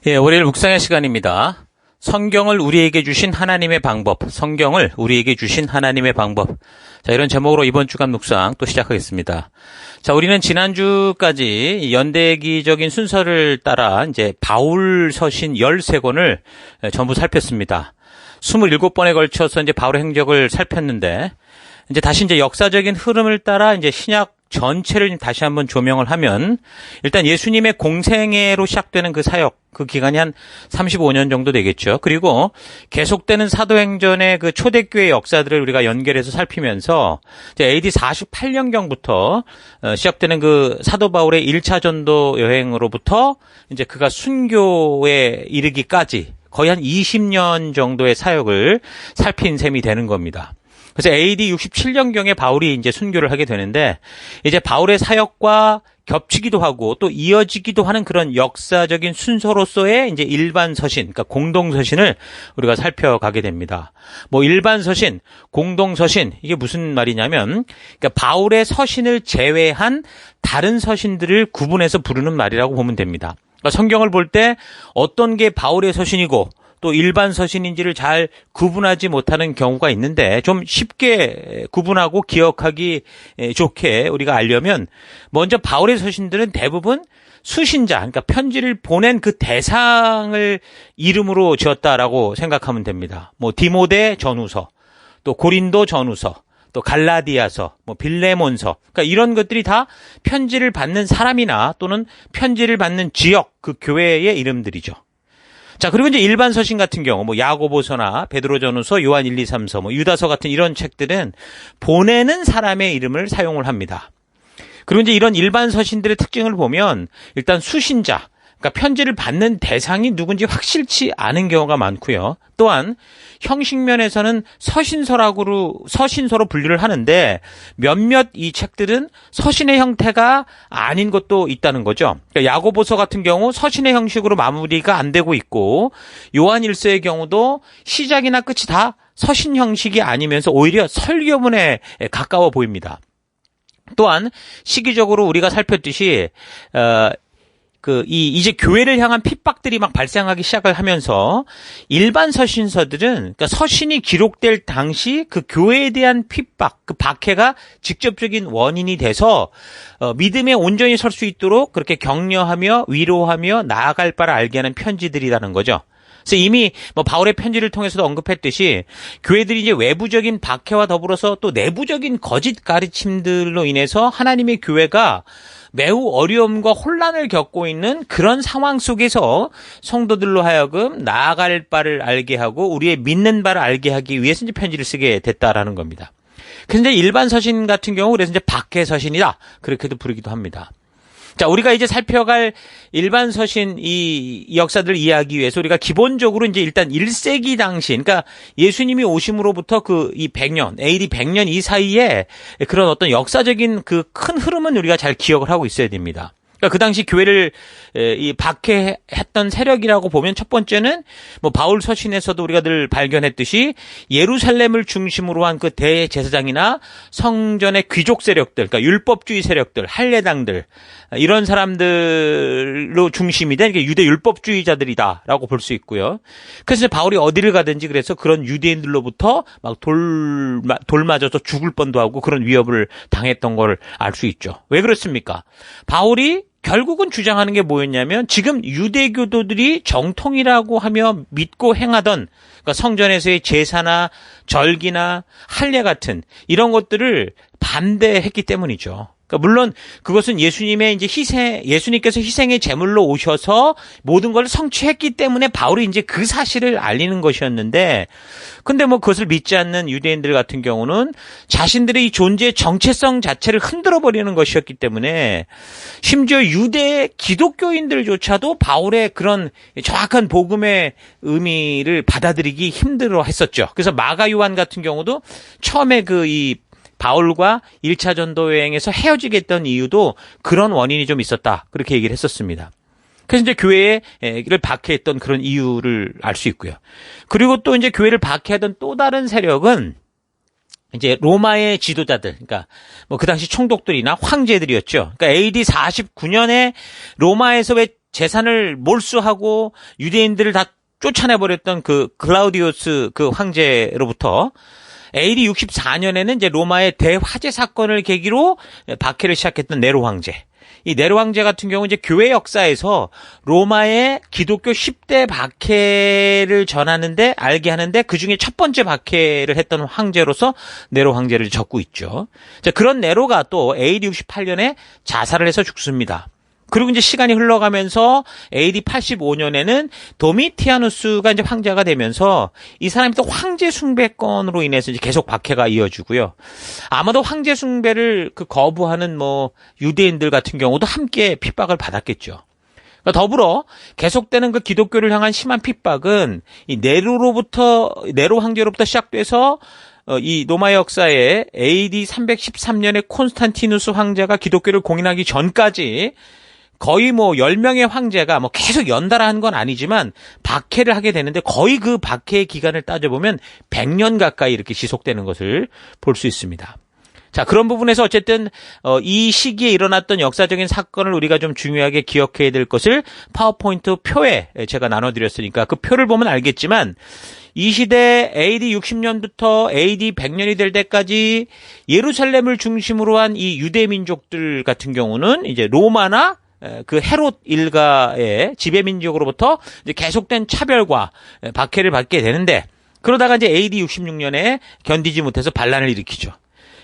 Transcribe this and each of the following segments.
예, 월요일 묵상의 시간입니다. 성경을 우리에게 주신 하나님의 방법, 성경을 우리에게 주신 하나님의 방법. 자, 이런 제목으로 이번 주간 묵상 또 시작하겠습니다. 자, 우리는 지난주까지 연대기적인 순서를 따라 이제 바울 서신 13권을 전부 살폈습니다. 27번에 걸쳐서 이제 바울의 행적을 살폈는데, 이제 다시 이제 역사적인 흐름을 따라 이제 신약 전체를 다시 한번 조명을 하면, 일단 예수님의 공생애로 시작되는 그 사역, 그 기간이 한 35년 정도 되겠죠. 그리고 계속되는 사도행전의 그 초대교회 역사들을 우리가 연결해서 살피면서 이제 AD 48년경부터 시작되는 그 사도 바울의 1차 전도 여행으로부터 이제 그가 순교에 이르기까지 거의 한 20년 정도의 사역을 살핀 셈이 되는 겁니다. 그래서 AD 67년경에 바울이 이제 순교를 하게 되는데, 이제 바울의 사역과 겹치기도 하고 또 이어지기도 하는 그런 역사적인 순서로서의 이제 일반 서신, 그러니까 공동 서신을 우리가 살펴가게 됩니다. 뭐 일반 서신, 공동 서신, 이게 무슨 말이냐면, 그러니까 바울의 서신을 제외한 다른 서신들을 구분해서 부르는 말이라고 보면 됩니다. 그러니까 성경을 볼 때 어떤 게 바울의 서신이고 또 일반 서신인지를 잘 구분하지 못하는 경우가 있는데, 좀 쉽게 구분하고 기억하기 좋게 우리가 알려면, 먼저 바울의 서신들은 대부분 수신자, 그러니까 편지를 보낸 그 대상을 이름으로 지었다라고 생각하면 됩니다. 뭐 디모데 전후서, 또 고린도 전후서, 또 갈라디아서, 뭐 빌레몬서, 그러니까 이런 것들이 다 편지를 받는 사람이나 또는 편지를 받는 지역, 그 교회의 이름들이죠. 자, 그리고 이제 일반 서신 같은 경우, 뭐 야고보서나 베드로전후서, 요한 1, 2, 3서, 뭐 유다서 같은 이런 책들은 보내는 사람의 이름을 사용을 합니다. 그리고 이제 이런 일반 서신들의 특징을 보면, 일단 수신자, 그러니까 편지를 받는 대상이 누군지 확실치 않은 경우가 많고요. 또한 형식면에서는 서신서로 분류를 하는데, 몇몇 이 책들은 서신의 형태가 아닌 것도 있다는 거죠. 그러니까 야고보서 같은 경우 서신의 형식으로 마무리가 안 되고 있고, 요한 1서의 경우도 시작이나 끝이 다 서신 형식이 아니면서 오히려 설교문에 가까워 보입니다. 또한 시기적으로 우리가 살폈듯이 이제 교회를 향한 핍박들이 막 발생하기 시작을 하면서 일반 서신서들은, 그러니까 서신이 기록될 당시 그 교회에 대한 핍박, 그 박해가 직접적인 원인이 돼서 믿음에 온전히 설 수 있도록 그렇게 격려하며 위로하며 나아갈 바를 알게 하는 편지들이라는 거죠. 그래서 이미 뭐 바울의 편지를 통해서도 언급했듯이 교회들이 이제 외부적인 박해와 더불어서 또 내부적인 거짓 가르침들로 인해서 하나님의 교회가 매우 어려움과 혼란을 겪고 있는 그런 상황 속에서 성도들로 하여금 나아갈 바를 알게 하고 우리의 믿는 바를 알게 하기 위해서 이제 편지를 쓰게 됐다라는 겁니다. 그래서 이제 일반 서신 같은 경우 그래서 이제 박해 서신이다, 그렇게도 부르기도 합니다. 자, 우리가 이제 살펴갈 일반 서신 이 역사들을 이해하기 위해서 우리가 기본적으로 이제 일단 1세기 당시, 그러니까 예수님이 오심으로부터 이 100년, AD 100년 이 사이에 그런 어떤 역사적인 그 큰 흐름은 우리가 잘 기억을 하고 있어야 됩니다. 그러니까 그 당시 교회를 박해했던 세력이라고 보면 첫 번째는 뭐 바울 서신에서도 우리가 늘 발견했듯이 예루살렘을 중심으로 한 그 대제사장이나 성전의 귀족 세력들, 그러니까 율법주의 세력들, 할례당들, 이런 사람들로 중심이 된 유대 율법주의자들이다라고 볼 수 있고요. 그래서 바울이 어디를 가든지 그래서 그런 유대인들로부터 막 돌 맞아서 죽을 뻔도 하고 그런 위협을 당했던 걸 알 수 있죠. 왜 그렇습니까? 바울이 결국은 주장하는 게 뭐였냐면, 지금 유대교도들이 정통이라고 하며 믿고 행하던, 그러니까 성전에서의 제사나 절기나 할례 같은 이런 것들을 반대했기 때문이죠. 그러니까 물론 그것은 예수님의 이제 예수님께서 희생의 제물로 오셔서 모든 걸 성취했기 때문에 바울이 이제 그 사실을 알리는 것이었는데, 근데 뭐 그것을 믿지 않는 유대인들 같은 경우는 자신들의 이 존재의 정체성 자체를 흔들어 버리는 것이었기 때문에 심지어 유대 기독교인들조차도 바울의 그런 정확한 복음의 의미를 받아들이기 힘들어 했었죠. 그래서 마가 요한 같은 경우도 처음에 바울과 1차 전도 여행에서 헤어지게 했던 이유도 그런 원인이 좀 있었다, 그렇게 얘기를 했었습니다. 그래서 이제 교회를 박해했던 그런 이유를 알 수 있고요. 그리고 또 이제 교회를 박해하던 또 다른 세력은 이제 로마의 지도자들, 그러니까 뭐 그 당시 총독들이나 황제들이었죠. 그러니까 AD 49년에 로마에서 왜 재산을 몰수하고 유대인들을 다 쫓아내버렸던 그 글라우디우스 그 황제로부터 AD 64년에는 이제 로마의 대화재 사건을 계기로 박해를 시작했던 네로 황제. 이 네로 황제 같은 경우 이제 교회 역사에서 로마의 기독교 10대 박해를 전하는데 알게 하는데 그 중에 첫 번째 박해를 했던 황제로서 네로 황제를 적고 있죠. 자, 그런 네로가 또 AD 68년에 자살을 해서 죽습니다. 그리고 이제 시간이 흘러가면서 AD 85년에는 도미티아누스가 이제 황제가 되면서 이 사람이 또 황제 숭배건으로 인해서 이제 계속 박해가 이어지고요. 아마도 황제 숭배를 거부하는 유대인들 같은 경우도 함께 핍박을 받았겠죠. 그러니까 더불어 계속되는 그 기독교를 향한 심한 핍박은 이 네로 황제로부터 시작돼서 이 로마 역사에 AD 313년에 콘스탄티누스 황제가 기독교를 공인하기 전까지 거의 10명의 황제가 계속 연달아 한 건 아니지만 박해를 하게 되는데 거의 그 박해의 기간을 따져보면 100년 가까이 이렇게 지속되는 것을 볼 수 있습니다. 자, 그런 부분에서 어쨌든 이 시기에 일어났던 역사적인 사건을 우리가 좀 중요하게 기억해야 될 것을 파워포인트 표에 제가 나눠드렸으니까 그 표를 보면 알겠지만 이 시대 AD 60년부터 AD 100년이 될 때까지 예루살렘을 중심으로 한 이 유대 민족들 같은 경우는 이제 로마나 그 헤롯 일가의 지배민족으로부터 이제 계속된 차별과 박해를 받게 되는데 그러다가 이제 AD 66년에 견디지 못해서 반란을 일으키죠.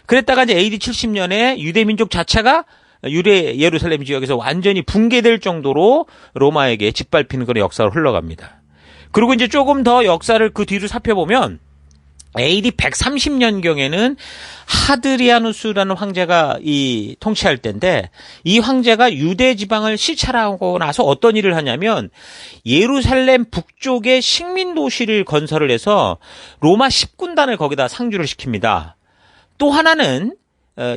그랬다가 이제 AD 70년에 유대민족 자체가 예루살렘 지역에서 완전히 붕괴될 정도로 로마에게 짓밟히는 그런 역사로 흘러갑니다. 그리고 이제 조금 더 역사를 그 뒤로 살펴보면 AD 130년경에는 하드리아누스라는 황제가 통치할 때인데 이 황제가 유대 지방을 시찰하고 나서 어떤 일을 하냐면 예루살렘 북쪽에 식민 도시를 건설을 해서 로마 10군단을 거기다 상주를 시킵니다. 또 하나는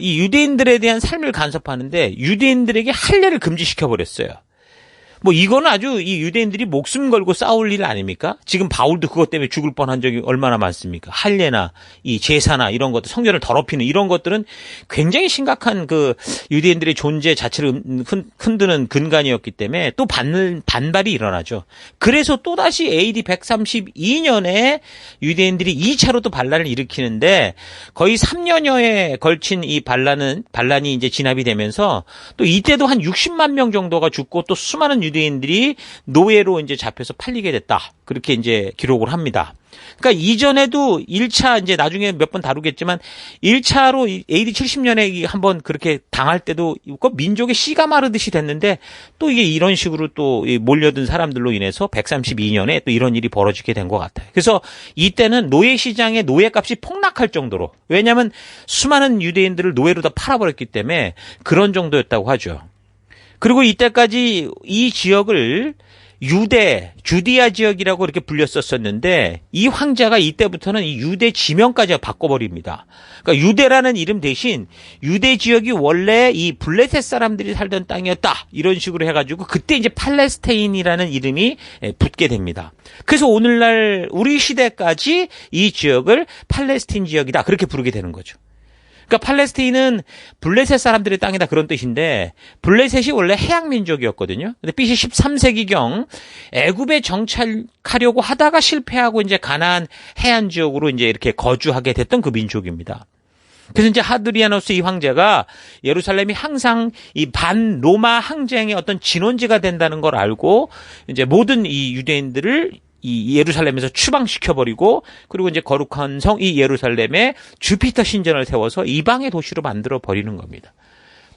이 유대인들에 대한 삶을 간섭하는데 유대인들에게 할례를 금지시켜 버렸어요. 이거는 아주 이 유대인들이 목숨 걸고 싸울 일 아닙니까? 지금 바울도 그것 때문에 죽을 뻔한 적이 얼마나 많습니까? 할례나 이 제사나 이런 것들, 성전을 더럽히는 이런 것들은 굉장히 심각한 그 유대인들의 존재 자체를 흔드는 근간이었기 때문에 또 반발이 일어나죠. 그래서 또다시 AD 132년에 유대인들이 2차로 또 반란을 일으키는데 거의 3년여에 걸친 이 반란이 이제 진압이 되면서 또 이때도 한 60만 명 정도가 죽고 또 수많은 유대인들이 노예로 이제 잡혀서 팔리게 됐다. 그렇게 이제 기록을 합니다. 그러니까 이전에도 1차 이제 나중에 몇 번 다루겠지만 1차로 AD 70년에 한번 그렇게 당할 때도 민족의 씨가 마르듯이 됐는데 또 이게 이런 식으로 또 몰려든 사람들로 인해서 132년에 또 이런 일이 벌어지게 된 것 같아요. 그래서 이때는 노예 시장의 노예값이 폭락할 정도로 왜냐하면 수많은 유대인들을 노예로 다 팔아버렸기 때문에 그런 정도였다고 하죠. 그리고 이때까지 이 지역을 주디아 지역이라고 이렇게 불렸었었는데 이 황제가 이때부터는 이 유대 지명까지 바꿔버립니다. 그러니까 유대라는 이름 대신 유대 지역이 원래 이 블레셋 사람들이 살던 땅이었다. 이런 식으로 해가지고 그때 이제 팔레스타인이라는 이름이 붙게 됩니다. 그래서 오늘날 우리 시대까지 이 지역을 팔레스틴 지역이다. 그렇게 부르게 되는 거죠. 그러니까 팔레스타인은 블레셋 사람들의 땅이다 그런 뜻인데 블레셋이 원래 해양 민족이었거든요. 근데 BC 13세기경 애굽에 정착하려고 하다가 실패하고 이제 가나안 해안 지역으로 이제 이렇게 거주하게 됐던 그 민족입니다. 그래서 이제 하드리아누스 이 황제가 예루살렘이 항상 이 반 로마 항쟁의 어떤 진원지가 된다는 걸 알고 이제 모든 이 유대인들을 이 예루살렘에서 추방시켜버리고 그리고 이제 거룩한 성 이 예루살렘에 주피터 신전을 세워서 이방의 도시로 만들어 버리는 겁니다.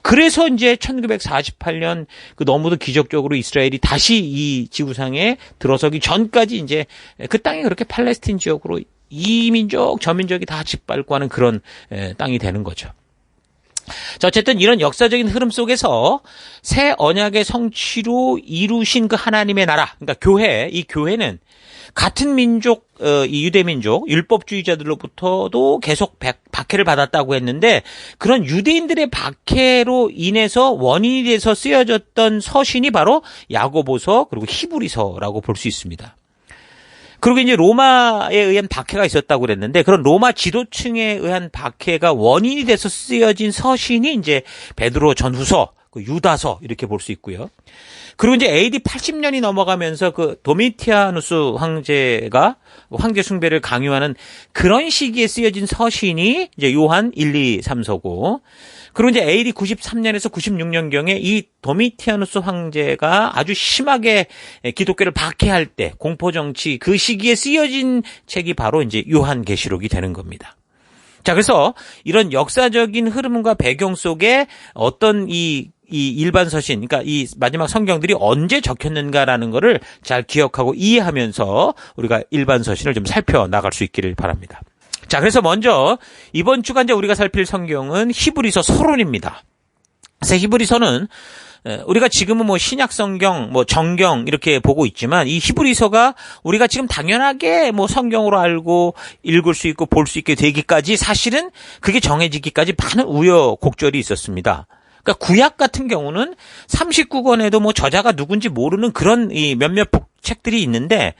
그래서 이제 1948년 그 너무도 기적적으로 이스라엘이 다시 이 지구상에 들어서기 전까지 이제 그 땅이 그렇게 팔레스틴 지역으로 이 민족 저 민족이 다 짓밟고 하는 그런 땅이 되는 거죠. 자, 어쨌든 이런 역사적인 흐름 속에서 새 언약의 성취로 이루신 그 하나님의 나라, 그러니까 이 교회는 같은 민족, 이 유대민족, 율법주의자들로부터도 계속 박해를 받았다고 했는데 그런 유대인들의 박해로 인해서 원인이 돼서 쓰여졌던 서신이 바로 야고보서 그리고 히브리서라고 볼 수 있습니다. 그리고 이제 로마에 의한 박해가 있었다고 그랬는데 그런 로마 지도층에 의한 박해가 원인이 돼서 쓰여진 서신이 이제 베드로 전후서 그 유다서 이렇게 볼 수 있고요. 그리고 이제 AD 80년이 넘어가면서 그 도미티아누스 황제가 황제 숭배를 강요하는 그런 시기에 쓰여진 서신이 이제 요한 1, 2, 3서고, 그리고 이제 AD 93년에서 96년경에 이 도미티아누스 황제가 아주 심하게 기독교를 박해할 때 공포정치 그 시기에 쓰여진 책이 바로 이제 요한계시록이 되는 겁니다. 자, 그래서 이런 역사적인 흐름과 배경 속에 어떤 이 일반 서신, 그러니까 이 마지막 성경들이 언제 적혔는가라는 거를 잘 기억하고 이해하면서 우리가 일반 서신을 좀 살펴나갈 수 있기를 바랍니다. 자, 그래서 먼저 이번 주간 이제 우리가 살필 성경은 히브리서 서론입니다. 그래서 히브리서는 우리가 지금은 뭐 신약 성경, 뭐 정경 이렇게 보고 있지만 이 히브리서가 우리가 지금 당연하게 뭐 성경으로 알고 읽을 수 있고 볼 수 있게 되기까지 사실은 그게 정해지기까지 많은 우여곡절이 있었습니다. 그러니까 구약 같은 경우는 39권에도 뭐 저자가 누군지 모르는 그런 이 몇몇 책들이 있는데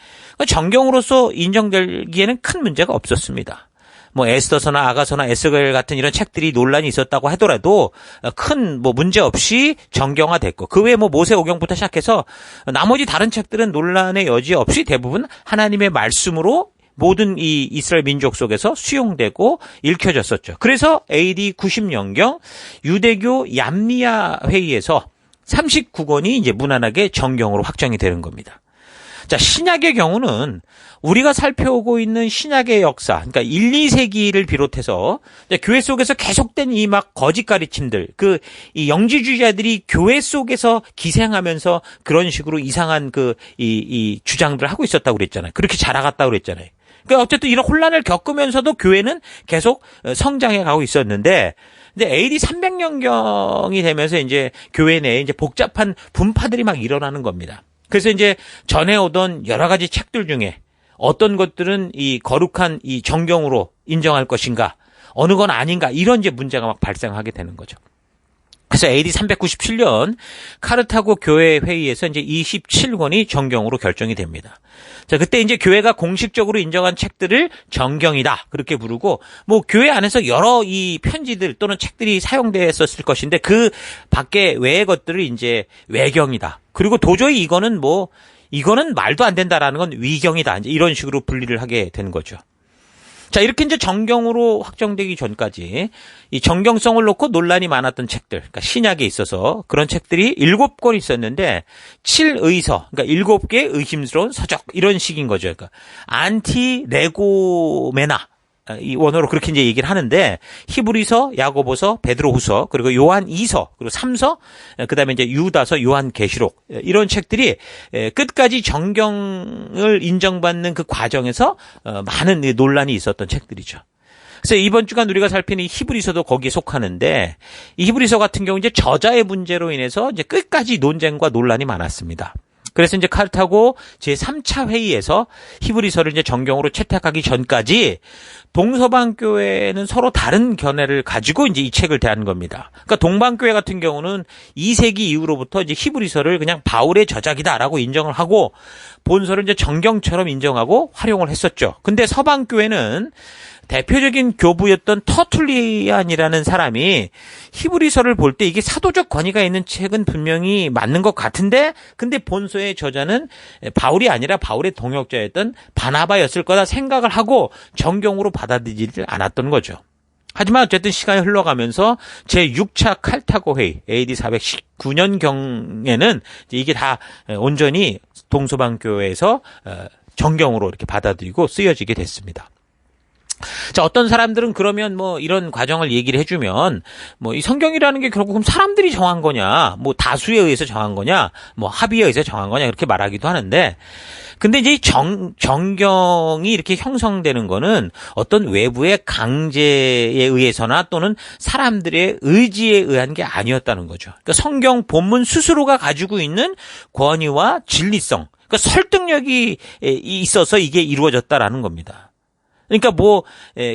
정경으로서 인정되기에는 큰 문제가 없었습니다. 뭐 에스더서나 아가서나 에스겔 같은 이런 책들이 논란이 있었다고 하더라도 큰 뭐 문제 없이 정경화됐고, 그 외에 뭐 모세오경부터 시작해서 나머지 다른 책들은 논란의 여지 없이 대부분 하나님의 말씀으로 모든 이 이스라엘 민족 속에서 수용되고 읽혀졌었죠. 그래서 AD 90년경 유대교 얌미야 회의에서 39권이 이제 무난하게 정경으로 확정이 되는 겁니다. 자, 신약의 경우는 우리가 살펴오고 있는 신약의 역사, 그러니까 1, 2세기를 비롯해서 교회 속에서 계속된 이 막 거짓 가르침들, 이 영지주의자들이 교회 속에서 기생하면서 그런 식으로 이상한 이 주장들을 하고 있었다고 그랬잖아요. 그렇게 자라갔다고 그랬잖아요. 그러니까 어쨌든 이런 혼란을 겪으면서도 교회는 계속 성장해 가고 있었는데, 근데 AD 300년경이 되면서 이제 교회 내에 이제 복잡한 분파들이 막 일어나는 겁니다. 그래서 이제 전해오던 여러 가지 책들 중에 어떤 것들은 이 거룩한 이 정경으로 인정할 것인가, 어느 건 아닌가, 이런 이제 문제가 막 발생하게 되는 거죠. 그래서 AD 397년 카르타고 교회 회의에서 이제 27권이 정경으로 결정이 됩니다. 자, 그때 이제 교회가 공식적으로 인정한 책들을 정경이다 그렇게 부르고, 뭐 교회 안에서 여러 이 편지들 또는 책들이 사용되었을 것인데 그 밖에 외의 것들을 이제 외경이다. 그리고 도저히 이거는 말도 안 된다라는 건 위경이다. 이제 이런 식으로 분리를 하게 되는 거죠. 자, 이렇게 이제 정경으로 확정되기 전까지 이 정경성을 놓고 논란이 많았던 책들, 그러니까 신약에 있어서 그런 책들이 7권 있었는데 7의서, 그러니까 7개의 의심스러운 서적, 이런 식인 거죠. 그러니까 안티레고메나, 이 원어로 그렇게 이제 얘기를 하는데, 히브리서, 야고보서, 베드로후서, 그리고 요한 2서, 그리고 3서, 그다음에 이제 유다서, 요한계시록, 이런 책들이 끝까지 정경을 인정받는 그 과정에서 많은 논란이 있었던 책들이죠. 그래서 이번 주간 우리가 살피는 이 히브리서도 거기에 속하는데, 이 히브리서 같은 경우 이제 저자의 문제로 인해서 이제 끝까지 논쟁과 논란이 많았습니다. 그래서 이제 카르타고 제3차 회의에서 히브리서를 이제 정경으로 채택하기 전까지 동서방 교회는 서로 다른 견해를 가지고 이제 이 책을 대한 겁니다. 그러니까 동방 교회 같은 경우는 2세기 이후로부터 이제 히브리서를 그냥 바울의 저작이다라고 인정을 하고 본서를 이제 정경처럼 인정하고 활용을 했었죠. 근데 서방 교회는 대표적인 교부였던 터툴리안이라는 사람이 히브리서를 볼 때 이게 사도적 권위가 있는 책은 분명히 맞는 것 같은데, 근데 본서의 저자는 바울이 아니라 바울의 동역자였던 바나바였을 거다 생각을 하고 정경으로 받아들이지 않았던 거죠. 하지만 어쨌든 시간이 흘러가면서 제6차 칼타고 회의 AD 419년경에는 이게 다 온전히 동서방 교회에서 정경으로 이렇게 받아들이고 쓰여지게 됐습니다. 자, 어떤 사람들은 그러면 뭐 이런 과정을 얘기를 해주면 뭐 이 성경이라는 게 결국 사람들이 정한 거냐, 뭐 다수에 의해서 정한 거냐, 뭐 합의에 의해서 정한 거냐, 이렇게 말하기도 하는데, 근데 이제 정경이 이렇게 형성되는 거는 어떤 외부의 강제에 의해서나 또는 사람들의 의지에 의한 게 아니었다는 거죠. 그러니까 성경 본문 스스로가 가지고 있는 권위와 진리성, 그러니까 설득력이 있어서 이게 이루어졌다라는 겁니다. 그러니까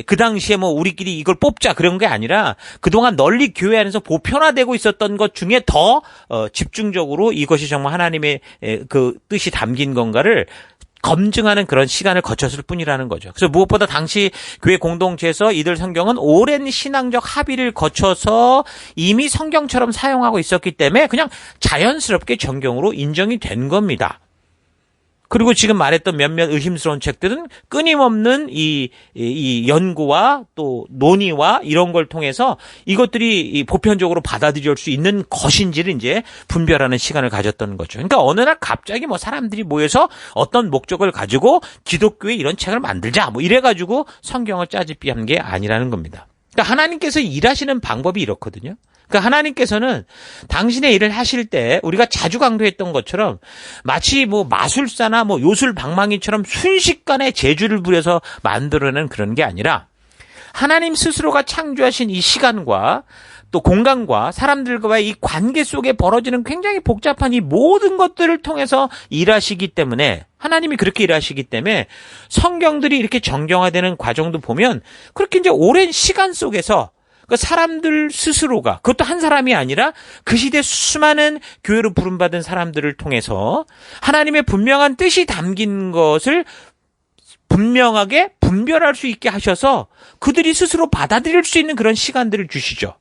그 당시에 우리끼리 이걸 뽑자 그런 게 아니라 그동안 널리 교회 안에서 보편화되고 있었던 것 중에 더 집중적으로 이것이 정말 하나님의 그 뜻이 담긴 건가를 검증하는 그런 시간을 거쳤을 뿐이라는 거죠. 그래서 무엇보다 당시 교회 공동체에서 이들 성경은 오랜 신앙적 합의를 거쳐서 이미 성경처럼 사용하고 있었기 때문에 그냥 자연스럽게 정경으로 인정이 된 겁니다. 그리고 지금 말했던 몇몇 의심스러운 책들은 끊임없는 이 연구와 또 논의와 이런 걸 통해서 이것들이 보편적으로 받아들일 수 있는 것인지를 이제 분별하는 시간을 가졌던 거죠. 그러니까 어느 날 갑자기 뭐 사람들이 모여서 어떤 목적을 가지고 기독교에 이런 책을 만들자 뭐 이래가지고 성경을 짜집기한 게 아니라는 겁니다. 그러니까 하나님께서 일하시는 방법이 이렇거든요. 그러니까 하나님께서는 당신의 일을 하실 때 우리가 자주 강조했던 것처럼 마치 뭐 마술사나 뭐 요술방망이처럼 순식간에 재주를 부려서 만들어내는 그런 게 아니라 하나님 스스로가 창조하신 이 시간과 또 공간과 사람들과의 이 관계 속에 벌어지는 굉장히 복잡한 이 모든 것들을 통해서 일하시기 때문에 하나님이 그렇게 일하시기 때문에 성경들이 이렇게 정경화되는 과정도 보면 그렇게 이제 오랜 시간 속에서 사람들 스스로가 그것도 한 사람이 아니라 그 시대 수많은 교회로 부름받은 사람들을 통해서 하나님의 분명한 뜻이 담긴 것을 분명하게 분별할 수 있게 하셔서 그들이 스스로 받아들일 수 있는 그런 시간들을 주시죠.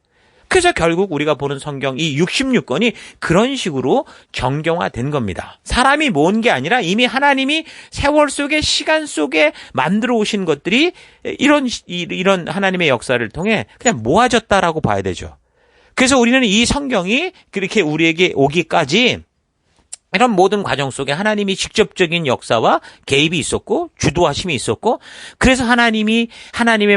그래서 결국 우리가 보는 성경 이 66권이 그런 식으로 정경화된 겁니다. 사람이 모은 게 아니라 이미 하나님이 세월 속에 시간 속에 만들어 오신 것들이 이런 하나님의 역사를 통해 그냥 모아졌다라고 봐야 되죠. 그래서 우리는 이 성경이 그렇게 우리에게 오기까지 이런 모든 과정 속에 하나님이 직접적인 역사와 개입이 있었고 주도하심이 있었고 그래서 하나님의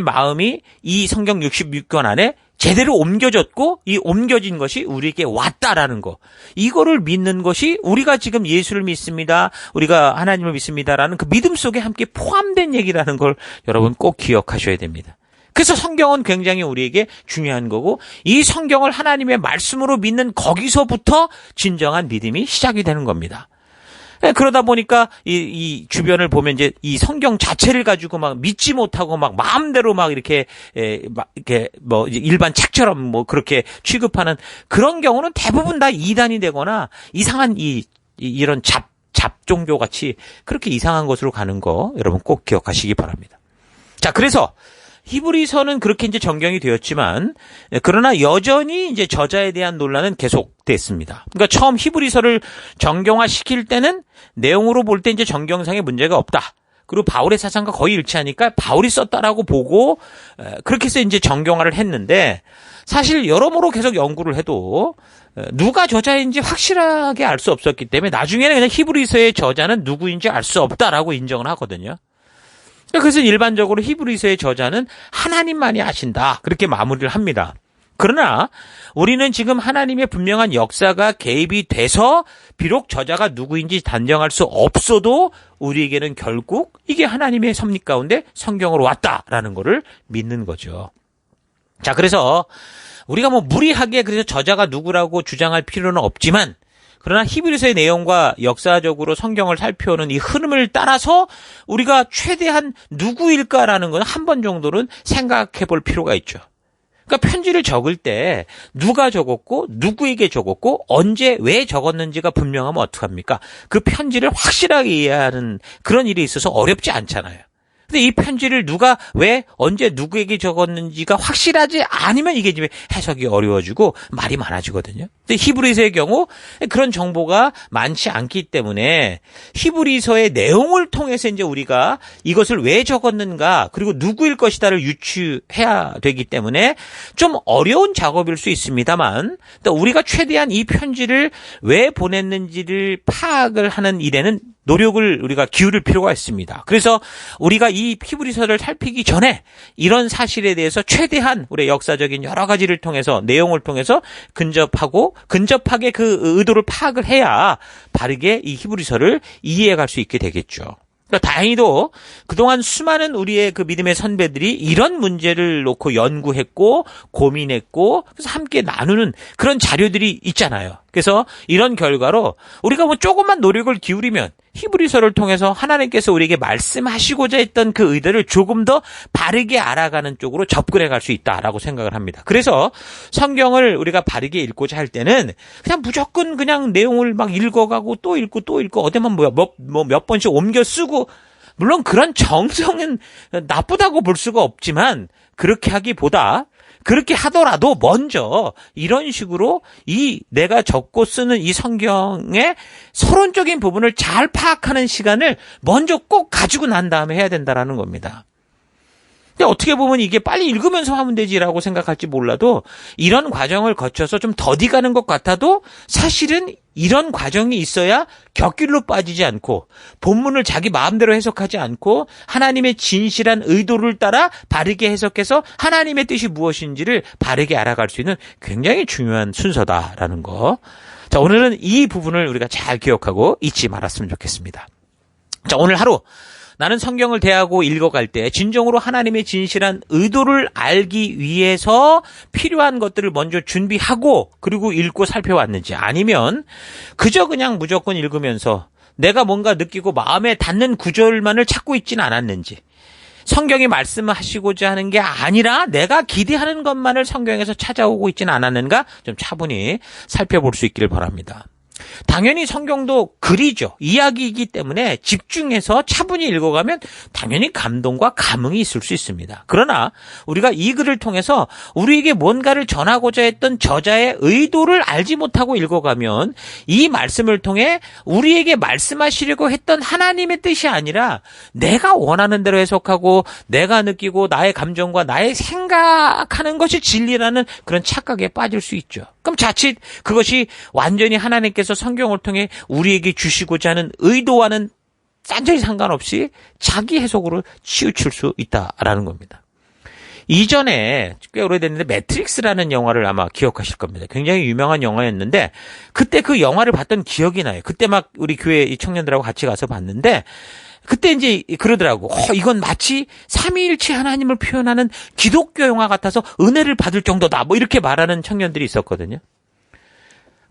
마음이 이 성경 66권 안에 제대로 옮겨졌고 이 옮겨진 것이 우리에게 왔다라는 거. 이거를 믿는 것이 우리가 지금 예수를 믿습니다. 우리가 하나님을 믿습니다라는 그 믿음 속에 함께 포함된 얘기라는 걸 여러분 꼭 기억하셔야 됩니다. 그래서 성경은 굉장히 우리에게 중요한 거고 이 성경을 하나님의 말씀으로 믿는 거기서부터 진정한 믿음이 시작이 되는 겁니다. 그러다 보니까 이 주변을 보면 이제 이 성경 자체를 가지고 막 믿지 못하고 막 마음대로 막 이렇게 뭐 일반 책처럼 뭐 그렇게 취급하는 그런 경우는 대부분 다 이단이 되거나 이상한 이런 잡종교 같이 그렇게 이상한 것으로 가는 거 여러분 꼭 기억하시기 바랍니다. 자, 그래서 히브리서는 그렇게 이제 정경이 되었지만 그러나 여전히 이제 저자에 대한 논란은 계속됐습니다. 그러니까 처음 히브리서를 정경화 시킬 때는 내용으로 볼 때 이제 정경상의 문제가 없다. 그리고 바울의 사상과 거의 일치하니까 바울이 썼다라고 보고 그렇게 해서 이제 정경화를 했는데 사실 여러모로 계속 연구를 해도 누가 저자인지 확실하게 알 수 없었기 때문에 나중에는 그냥 히브리서의 저자는 누구인지 알 수 없다라고 인정을 하거든요. 그래서 일반적으로 히브리서의 저자는 하나님만이 아신다. 그렇게 마무리를 합니다. 그러나 우리는 지금 하나님의 분명한 역사가 개입이 돼서 비록 저자가 누구인지 단정할 수 없어도 우리에게는 결국 이게 하나님의 섭리 가운데 성경으로 왔다라는 것을 믿는 거죠. 자, 그래서 우리가 뭐 무리하게 그래서 저자가 누구라고 주장할 필요는 없지만 그러나 히브리서의 내용과 역사적으로 성경을 살펴오는 이 흐름을 따라서 우리가 최대한 누구일까라는 건 한 번 정도는 생각해 볼 필요가 있죠. 그러니까 편지를 적을 때 누가 적었고 누구에게 적었고 언제 왜 적었는지가 분명하면 어떡합니까? 그 편지를 확실하게 이해하는 그런 일이 있어서 어렵지 않잖아요. 근데 이 편지를 누가 왜 언제 누구에게 적었는지가 확실하지 않으면 이게 지금 해석이 어려워지고 말이 많아지거든요. 근데 히브리서의 경우 그런 정보가 많지 않기 때문에 히브리서의 내용을 통해서 이제 우리가 이것을 왜 적었는가 그리고 누구일 것이다를 유추해야 되기 때문에 좀 어려운 작업일 수 있습니다만 또 우리가 최대한 이 편지를 왜 보냈는지를 파악을 하는 일에는 노력을 우리가 기울일 필요가 있습니다. 그래서 우리가 이 히브리서를 살피기 전에 이런 사실에 대해서 최대한 우리의 역사적인 여러 가지를 통해서 내용을 통해서 근접하게 그 의도를 파악을 해야 바르게 이 히브리서를 이해해갈 수 있게 되겠죠. 그러니까 다행히도 그동안 수많은 우리의 그 믿음의 선배들이 이런 문제를 놓고 연구했고 고민했고 그래서 함께 나누는 그런 자료들이 있잖아요. 그래서 이런 결과로 우리가 뭐 조금만 노력을 기울이면 히브리서를 통해서 하나님께서 우리에게 말씀하시고자 했던 그 의도를 조금 더 바르게 알아가는 쪽으로 접근해 갈 수 있다라고 생각을 합니다. 그래서 성경을 우리가 바르게 읽고자 할 때는 그냥 무조건 그냥 내용을 막 읽어가고 또 읽고 어디만 몇 번씩 옮겨 쓰고 그리고 물론 그런 정성은 나쁘다고 볼 수가 없지만 그렇게 하기보다 그렇게 하더라도 먼저 이런 식으로 이 내가 적고 쓰는 이 성경의 서론적인 부분을 잘 파악하는 시간을 먼저 꼭 가지고 난 다음에 해야 된다라는 겁니다. 근데 어떻게 보면 이게 빨리 읽으면서 하면 되지라고 생각할지 몰라도 이런 과정을 거쳐서 좀 더디 가는 것 같아도 사실은 이런 과정이 있어야 곁길로 빠지지 않고 본문을 자기 마음대로 해석하지 않고 하나님의 진실한 의도를 따라 바르게 해석해서 하나님의 뜻이 무엇인지를 바르게 알아갈 수 있는 굉장히 중요한 순서다라는 거. 자, 오늘은 이 부분을 우리가 잘 기억하고 잊지 말았으면 좋겠습니다. 자, 오늘 하루 나는 성경을 대하고 읽어갈 때 진정으로 하나님의 진실한 의도를 알기 위해서 필요한 것들을 먼저 준비하고 그리고 읽고 살펴왔는지, 아니면 그저 그냥 무조건 읽으면서 내가 뭔가 느끼고 마음에 닿는 구절만을 찾고 있지는 않았는지, 성경이 말씀하시고자 하는 게 아니라 내가 기대하는 것만을 성경에서 찾아오고 있지는 않았는가 좀 차분히 살펴볼 수 있기를 바랍니다. 당연히 성경도 글이죠. 이야기이기 때문에 집중해서 차분히 읽어가면 당연히 감동과 감흥이 있을 수 있습니다. 그러나 우리가 이 글을 통해서 우리에게 뭔가를 전하고자 했던 저자의 의도를 알지 못하고 읽어가면 이 말씀을 통해 우리에게 말씀하시려고 했던 하나님의 뜻이 아니라 내가 원하는 대로 해석하고 내가 느끼고 나의 감정과 나의 생각하는 것이 진리라는 그런 착각에 빠질 수 있죠. 그럼 자칫 그것이 완전히 하나님께서 성경을 통해 우리에게 주시고자 하는 의도와는 짠전히 상관없이 자기 해석으로 치우칠 수 있다라는 겁니다. 이전에 꽤 오래됐는데 매트릭스라는 영화를 아마 기억하실 겁니다. 굉장히 유명한 영화였는데 그때 그 영화를 봤던 기억이 나요. 그때 막 우리 교회 이 청년들하고 같이 가서 봤는데 그때 이제 그러더라고. 이건 마치 삼위일체 하나님을 표현하는 기독교 영화 같아서 은혜를 받을 정도다. 뭐 이렇게 말하는 청년들이 있었거든요.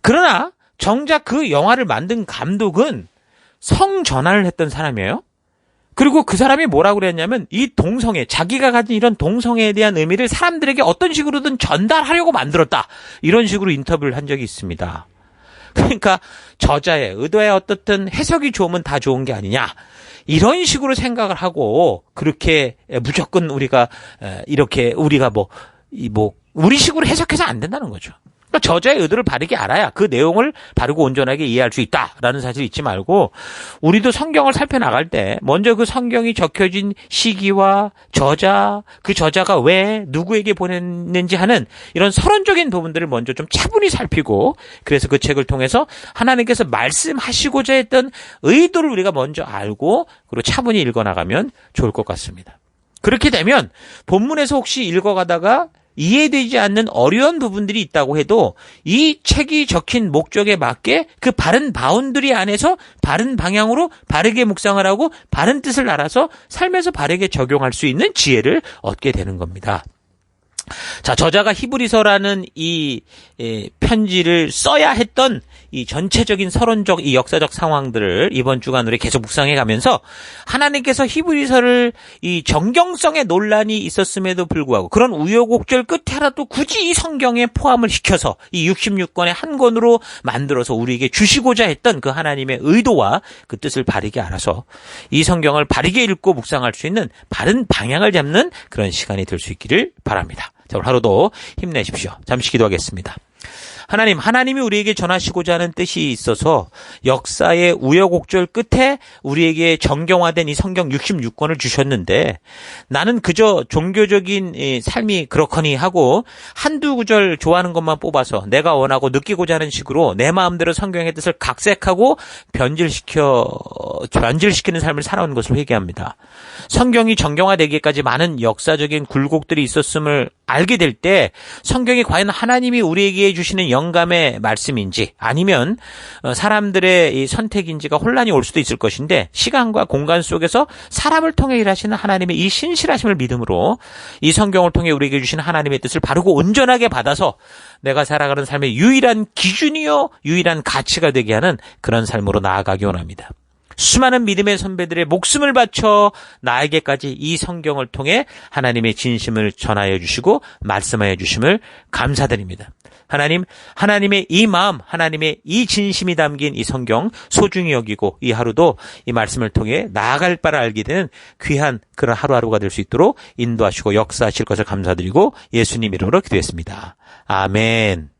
그러나 정작 그 영화를 만든 감독은 성전환을 했던 사람이에요. 그리고 그 사람이 뭐라고 그랬냐면 이 동성애, 자기가 가진 이런 동성애에 대한 의미를 사람들에게 어떤 식으로든 전달하려고 만들었다. 이런 식으로 인터뷰를 한 적이 있습니다. 그러니까 저자의 의도에 어떻든 해석이 좋으면 다 좋은 게 아니냐. 이런 식으로 생각을 하고 그렇게 무조건 우리가 이렇게 우리가 우리 식으로 해석해서 안 된다는 거죠. 그러니까 저자의 의도를 바르게 알아야 그 내용을 바르고 온전하게 이해할 수 있다라는 사실 잊지 말고 우리도 성경을 살펴나갈 때 먼저 그 성경이 적혀진 시기와 저자, 그 저자가 왜 누구에게 보냈는지 하는 이런 서론적인 부분들을 먼저 좀 차분히 살피고 그래서 그 책을 통해서 하나님께서 말씀하시고자 했던 의도를 우리가 먼저 알고 그리고 차분히 읽어나가면 좋을 것 같습니다. 그렇게 되면 본문에서 혹시 읽어가다가 이해되지 않는 어려운 부분들이 있다고 해도 이 책이 적힌 목적에 맞게 그 바른 바운드리 안에서 바른 방향으로 바르게 묵상을 하고 바른 뜻을 알아서 삶에서 바르게 적용할 수 있는 지혜를 얻게 되는 겁니다. 자, 저자가 히브리서라는 이 편지를 써야 했던 이 전체적인 서론적 이 역사적 상황들을 이번 주간 우리 계속 묵상해 가면서 하나님께서 히브리서를 이 정경성의 논란이 있었음에도 불구하고 그런 우여곡절 끝에라도 굳이 이 성경에 포함을 시켜서 이 66권의 한 권으로 만들어서 우리에게 주시고자 했던 그 하나님의 의도와 그 뜻을 바르게 알아서 이 성경을 바르게 읽고 묵상할 수 있는 바른 방향을 잡는 그런 시간이 될 수 있기를 바랍니다. 자, 오늘 하루도 힘내십시오. 잠시 기도하겠습니다. 하나님이 우리에게 전하시고자 하는 뜻이 있어서 역사의 우여곡절 끝에 우리에게 정경화된 이 성경 66권을 주셨는데 나는 그저 종교적인 삶이 그렇거니 하고 한두 구절 좋아하는 것만 뽑아서 내가 원하고 느끼고자 하는 식으로 내 마음대로 성경의 뜻을 각색하고 변질시키는 삶을 살아온 것을 회개합니다. 성경이 정경화되기까지 많은 역사적인 굴곡들이 있었음을 알게 될 때 성경이 과연 하나님이 우리에게 주시는 영감의 말씀인지 아니면 사람들의 이 선택인지가 혼란이 올 수도 있을 것인데 시간과 공간 속에서 사람을 통해 일하시는 하나님의 이 신실하심을 믿음으로 이 성경을 통해 우리에게 주신 하나님의 뜻을 바르고 온전하게 받아서 내가 살아가는 삶의 유일한 기준이요 유일한 가치가 되게 하는 그런 삶으로 나아가기 원합니다. 수많은 믿음의 선배들의 목숨을 바쳐 나에게까지 이 성경을 통해 하나님의 진심을 전하여 주시고 말씀하여 주심을 감사드립니다. 하나님의 이 마음, 하나님의 이 진심이 담긴 이 성경 소중히 여기고 이 하루도 이 말씀을 통해 나아갈 바를 알게 되는 귀한 그런 하루하루가 될 수 있도록 인도하시고 역사하실 것을 감사드리고 예수님 이름으로 기도했습니다. 아멘.